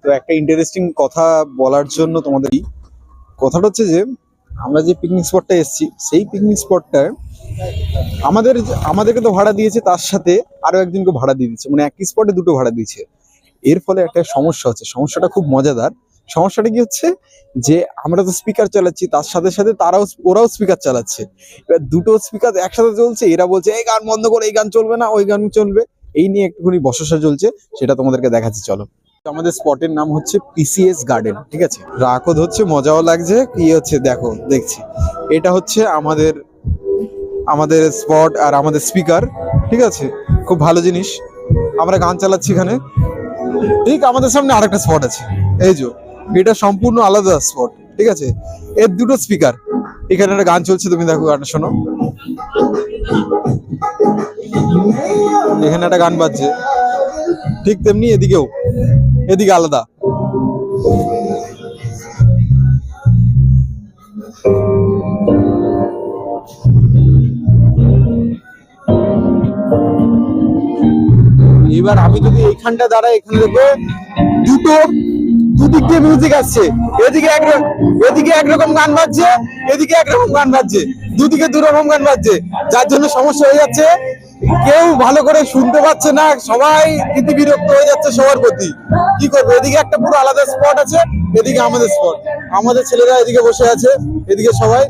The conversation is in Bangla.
তো একটা ইন্টারেস্টিং কথা বলার জন্য তোমাদের কথাটা হচ্ছে যে আমরা যে পিকনিক স্পটটা এসেছি সেই পিকনিক স্পটটায় আমাদেরকে তো ভাড়া দিয়েছে, তার সাথে আরো একজনকে ভাড়া দিয়ে দিচ্ছে, মানে একই স্পটে দুটো ভাড়া দিয়েছে। এর ফলে একটা সমস্যা হচ্ছে, সমস্যাটা খুব মজাদার। সমস্যাটা কি হচ্ছে যে আমরা তো স্পিকার চালাচ্ছি, তার সাথে সাথে ওরাও স্পিকার চালাচ্ছে। এবার দুটো স্পিকার একসাথে চলছে, এরা বলছে এই গান বন্ধ করে, এই গান চলবে না, ওই গান চলবে। এই নিয়ে একটুখানি বচসা চলছে, সেটা তোমাদেরকে দেখাচ্ছি চলো। আমাদের স্পটের নাম হচ্ছে পিসিএস গার্ডেন, ঠিক আছে। রাগও হচ্ছে, মজাও লাগছে, কি হচ্ছে দেখো, দেখছি এটা হচ্ছে আমাদের আমাদের স্পট আর আমাদের স্পিকার, ঠিক আছে। খুব ভালো জিনিস, আমরা গান চালাচ্ছি এখানে। ঠিক আমাদের সামনে আরেকটা স্পট আছে, এই যে এটা সম্পূর্ণ আলাদা স্পট, ঠিক আছে। এর দুটো স্পিকার, এখানে একটা গান চলছে, তুমি দেখো গানটা শোনো, এখানে একটা গান বাজছে, ঠিক তেমনি এদিকেও, এদিকে আলাদা। এবার আমি যদি এইখানটা দাঁড়াই, এখানে দেখবো দুদিক দিয়ে মিউজিক আসছে, এদিকে একরকম গান বাজছে, এদিকে একরকম গান বাজছে, দুদিকে দুরকম গান বাজছে, যার জন্য সমস্যা হয়ে যাচ্ছে। কেউ ভালো করে শুনতে পাচ্ছে না, সবাই কিন্তু বিরক্ত হয়ে যাচ্ছে সবার প্রতি। কি করবো, এদিকে একটা পুরো আলাদা স্পট আছে, এদিকে আমাদের স্পট, আমাদের ছেলেরা এদিকে বসে আছে, এদিকে সবাই